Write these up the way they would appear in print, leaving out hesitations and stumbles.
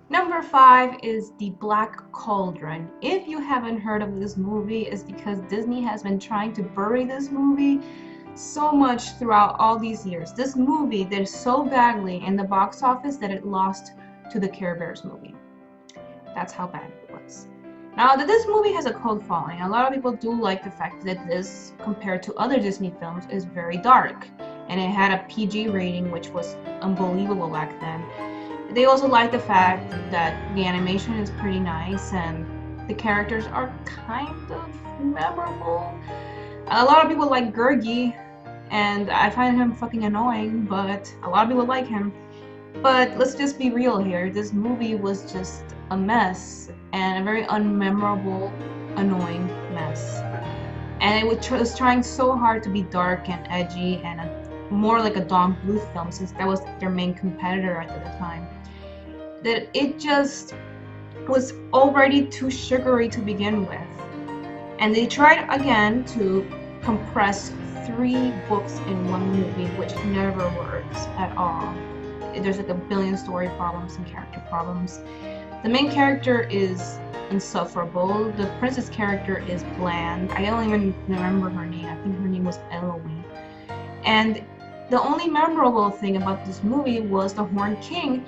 Number 5 is The Black Cauldron. If you haven't heard of this movie, it's because Disney has been trying to bury this movie so much throughout all these years. This movie did so badly in the box office that it lost to the Care Bears movie. That's how bad it was. Now, this movie has a cult following. A lot of people do like the fact that this, compared to other Disney films, is very dark. And it had a PG rating, which was unbelievable back then. They also like the fact that the animation is pretty nice and the characters are kind of memorable. A lot of people like Gurgi, and I find him fucking annoying, but a lot of people like him. But let's just be real here. This movie was just a mess and a very unmemorable, annoying mess. And it was trying so hard to be dark and edgy and more like a Don Bluth film, since that was their main competitor at the time, that it just was already too sugary to begin with. And they tried again to compress 3 books in one movie, which never works at all. There's like a billion story problems and character problems. The main character is insufferable. The princess character is bland. I don't even remember her name. I think her name was Eloise. And the only memorable thing about this movie was the Horned King,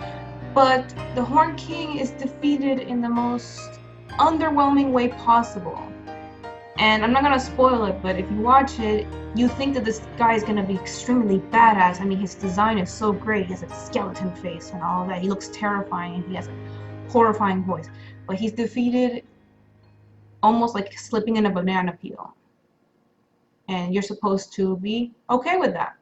but the Horned King is defeated in the most underwhelming way possible. And I'm not gonna spoil it, but if you watch it, you think that this guy is gonna be extremely badass. I mean, his design is so great. He has a skeleton face and all that. He looks terrifying and he has a horrifying voice. But he's defeated almost like slipping in a banana peel. And you're supposed to be okay with that.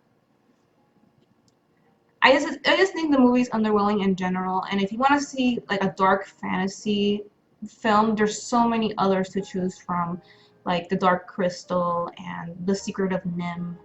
I just think the movie's underwhelming in general, and if you want to see like a dark fantasy film, there's so many others to choose from, like The Dark Crystal and The Secret of Nim.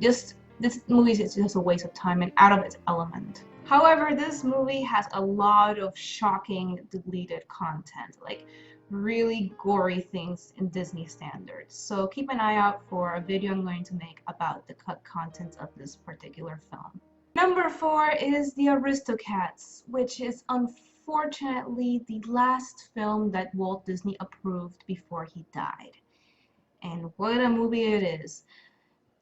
Just this movie is just a waste of time and out of its element. However, this movie has a lot of shocking deleted content, like really gory things in Disney standards. So keep an eye out for a video I'm going to make about the cut contents of this particular film. Number 4 is The Aristocats, which is unfortunately the last film that Walt Disney approved before he died. And what a movie it is.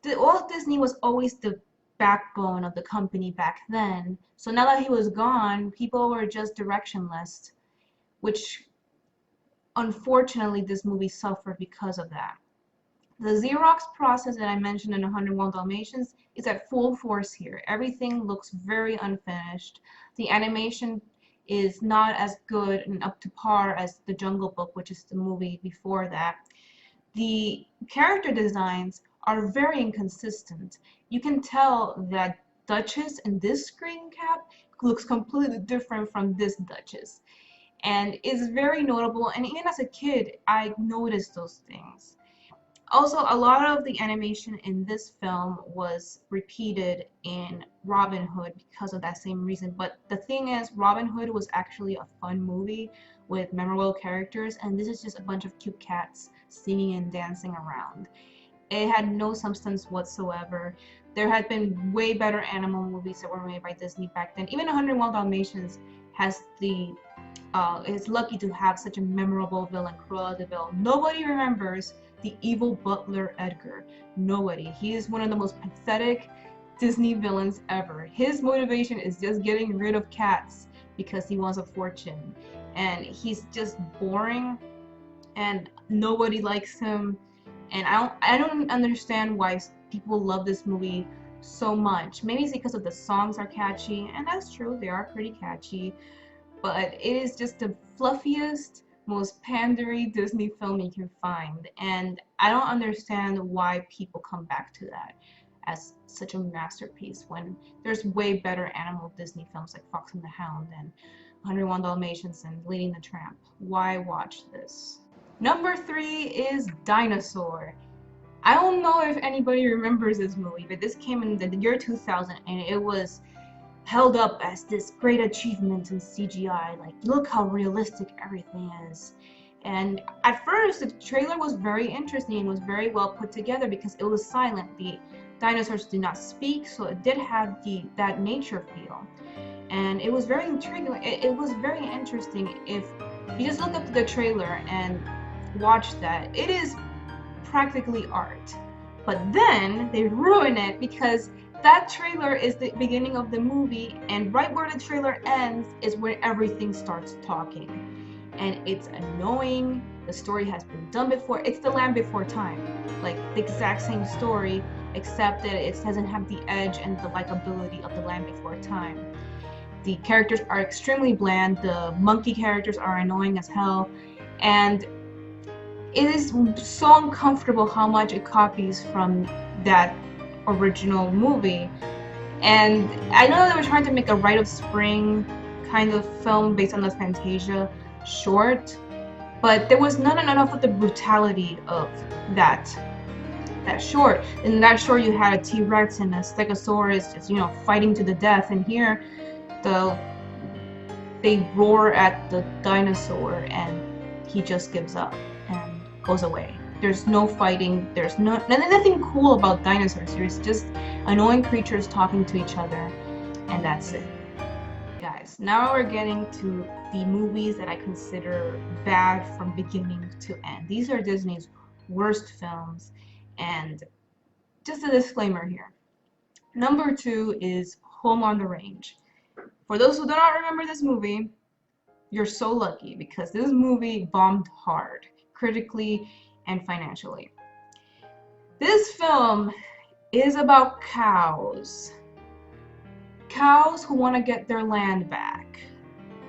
Walt Disney was always the backbone of the company back then. So now that he was gone, people were just directionless, which unfortunately this movie suffered because of that. The Xerox process that I mentioned in 101 Dalmatians is at full force here. Everything looks very unfinished. The animation is not as good and up to par as The Jungle Book, which is the movie before that. The character designs are very inconsistent. You can tell that Duchess in this screen cap looks completely different from this Duchess. And it's very notable, and even as a kid, I noticed those things. Also, a lot of the animation in this film was repeated in Robin Hood because of that same reason. But the thing is, Robin Hood was actually a fun movie with memorable characters, and this is just a bunch of cute cats singing and dancing around. It had no substance whatsoever. There had been way better animal movies that were made by Disney back then. Even 101 Dalmatians has the is lucky to have such a memorable villain, Cruella de Vil. Nobody remembers the evil butler Edgar. Nobody. He is one of the most pathetic Disney villains ever. His motivation is just getting rid of cats because he wants a fortune. And he's just boring and nobody likes him. And I don't understand why people love this movie so much. Maybe it's because of the songs are catchy, and that's true, they are pretty catchy. But it is just the fluffiest, most pandery Disney film you can find, and I don't understand why people come back to that as such a masterpiece when there's way better animal Disney films like Fox and the Hound and 101 Dalmatians and Lady and the Tramp. Why watch this? Number 3 is Dinosaur. I don't know if anybody remembers this movie, but this came in the year 2000 and it was held up as this great achievement in CGI. Like, look how realistic everything is. And at first, the trailer was very interesting and was very well put together because it was silent. The dinosaurs did not speak, so it did have that nature feel. and it was very intriguing. It was very interesting. If you just look up the trailer and watch that, it is practically art. But then they ruin it because that trailer is the beginning of the movie, and right where the trailer ends is where everything starts talking. And it's annoying. The story has been done before. It's The Land Before Time. Like the exact same story, except that it doesn't have the edge and the likability of The Land Before Time. The characters are extremely bland. The monkey characters are annoying as hell. And it is so uncomfortable how much it copies from that original movie. And I know they were trying to make a Rite of Spring kind of film based on the Fantasia short, but there was not enough of the brutality of that short. In that short, you had a T-Rex and a Stegosaurus just, fighting to the death, and here, they roar at the dinosaur, and he just gives up and goes away. There's no fighting. There's nothing cool about dinosaurs. There's just annoying creatures talking to each other, and that's it. Guys, now we're getting to the movies that I consider bad from beginning to end. These are Disney's worst films, and just a disclaimer here. Number 2 is Home on the Range. For those who do not remember this movie, you're so lucky because this movie bombed hard, critically and financially. This film is about cows. Cows who want to get their land back.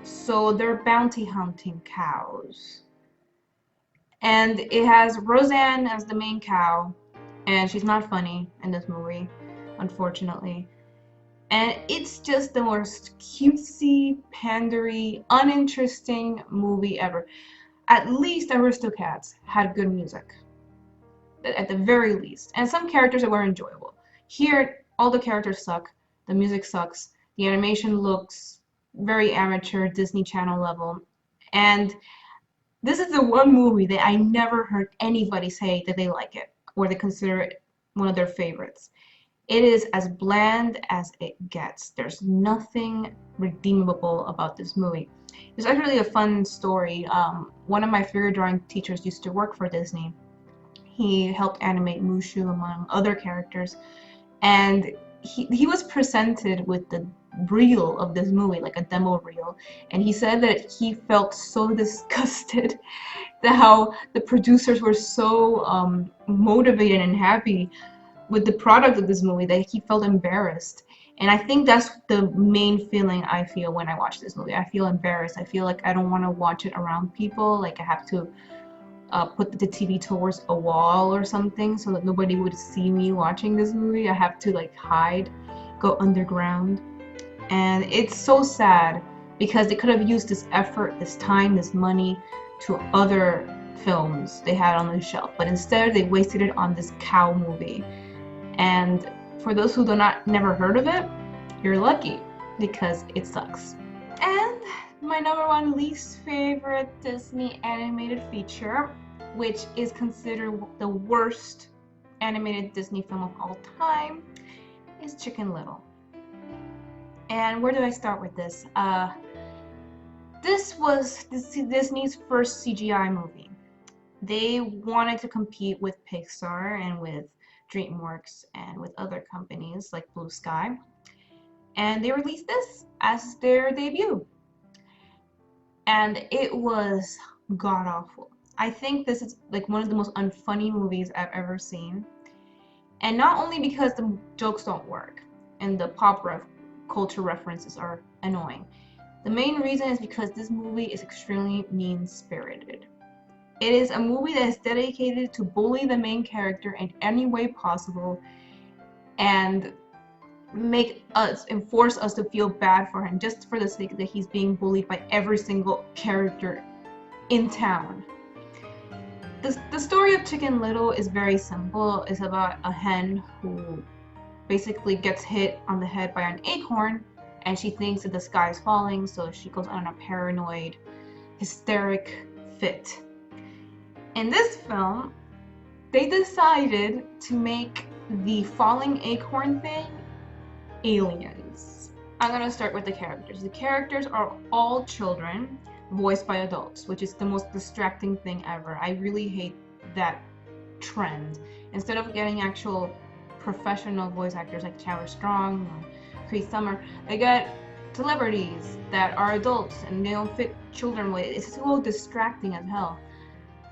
So they're bounty hunting cows. And it has Roseanne as the main cow, and she's not funny in this movie, unfortunately. And it's just the most cutesy, pandery, uninteresting movie ever. At least Aristocats had good music, at the very least, and some characters that were enjoyable. Here, all the characters suck, the music sucks, the animation looks very amateur, Disney Channel level, and this is the one movie that I never heard anybody say that they like it, or they consider it one of their favorites. It is as bland as it gets. There's nothing redeemable about this movie. There's actually a fun story. One of my figure drawing teachers used to work for Disney. He helped animate Mushu among other characters, and he was presented with the reel of this movie, like a demo reel, and he said that he felt so disgusted that how the producers were so motivated and happy with the product of this movie that he felt embarrassed. And I think that's the main feeling I feel when I watch this movie. I feel embarrassed. I feel like I don't want to watch it around people. Like I have to put the TV towards a wall or something so that nobody would see me watching this movie. I have to like hide, go underground. And it's so sad because they could have used this effort, this time, this money to other films they had on the shelf. But instead they wasted it on this cow movie. And for those who never heard of it, you're lucky because it sucks. And my number 1 least favorite Disney animated feature, which is considered the worst animated Disney film of all time, is Chicken Little. And where do I start with this? This was Disney's first CGI movie. They wanted to compete with Pixar and with DreamWorks and with other companies like Blue Sky, and they released this as their debut, and it was god awful. I think this is like one of the most unfunny movies I've ever seen, and not only because the jokes don't work and the culture references are annoying. The main reason is because this movie is extremely mean-spirited. It is a movie that is dedicated to bully the main character in any way possible and force us to feel bad for him just for the sake that he's being bullied by every single character in town. The story of Chicken Little is very simple. It's about a hen who basically gets hit on the head by an acorn, and she thinks that the sky is falling, so she goes on a paranoid, hysteric fit. In this film, they decided to make the falling acorn thing aliens. I'm gonna start with the characters. The characters are all children voiced by adults, which is the most distracting thing ever. I really hate that trend. Instead of getting actual professional voice actors like Chowder Strong or Cree Summer, they get celebrities that are adults and they don't fit children with. It's so distracting as hell.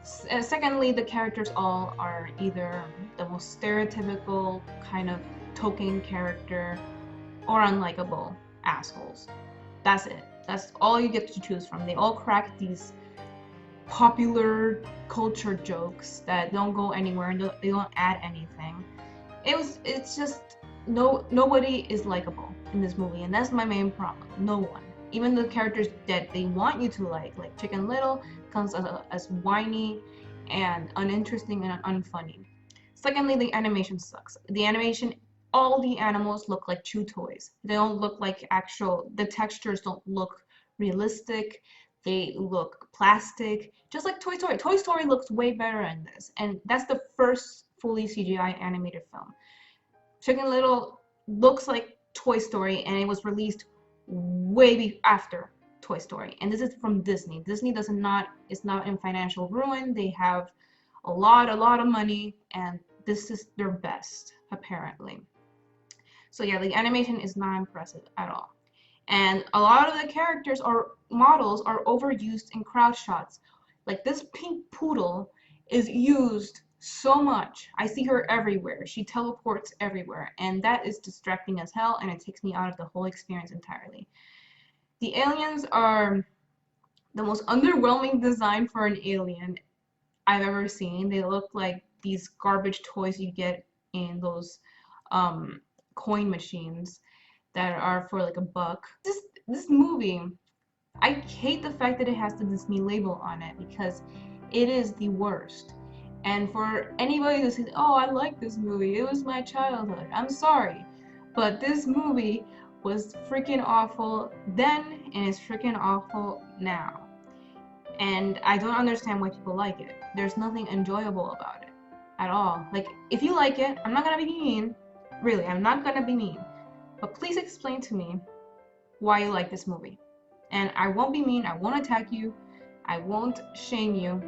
Secondly, the characters all are either the most stereotypical kind of token character or unlikable assholes. That's it. That's all you get to choose from. They all crack these popular culture jokes that don't go anywhere and they don't add anything. It's just nobody is likable in this movie, and that's my main problem. No one. Even the characters that they want you to like Chicken Little, comes as whiny and uninteresting and unfunny. Secondly, the animation sucks. The animation, all the animals look like chew toys. They don't look like actual, the textures don't look realistic. They look plastic, just like Toy Story. Toy Story looks way better in this, and that's the first fully CGI animated film. Chicken Little looks like Toy Story, and it was released way after Toy Story. And this is from Disney. Disney is not in financial ruin. They have a lot of money, and this is their best, apparently. So yeah, the animation is not impressive at all. And a lot of the characters or models are overused in crowd shots. Like this pink poodle is used so much. I see her everywhere. She teleports everywhere, and that is distracting as hell, and it takes me out of the whole experience entirely. The aliens are the most underwhelming design for an alien I've ever seen. They look like these garbage toys you get in those coin machines that are for like $1. This movie, I hate the fact that it has the Disney label on it because it is the worst. And for anybody who says, "Oh, I like this movie. It was my childhood." I'm sorry, but this movie was freaking awful then and it's freaking awful now. And I don't understand why people like it. There's nothing enjoyable about it at all. Like, if you like it, I'm not gonna be mean. Really, I'm not gonna be mean. But please explain to me why you like this movie. And I won't be mean, I won't attack you, I won't shame you.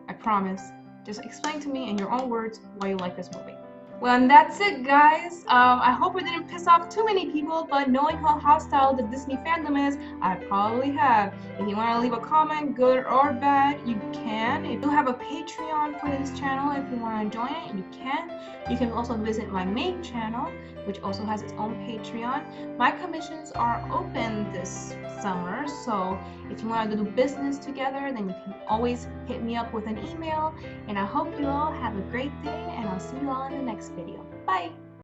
I promise. Just explain to me in your own words why you like this movie. Well, and that's it, guys. I hope I didn't piss off too many people, but knowing how hostile the Disney fandom is, I probably have. If you want to leave a comment, good or bad, you can. If you have a Patreon for this channel, if you want to join it, you can. You can also visit my main channel, which also has its own Patreon. My commissions are open this summer, so if you want to do business together, then you can always hit me up with an email. And I hope you all have a great day, and I'll see you all in the next video. Bye!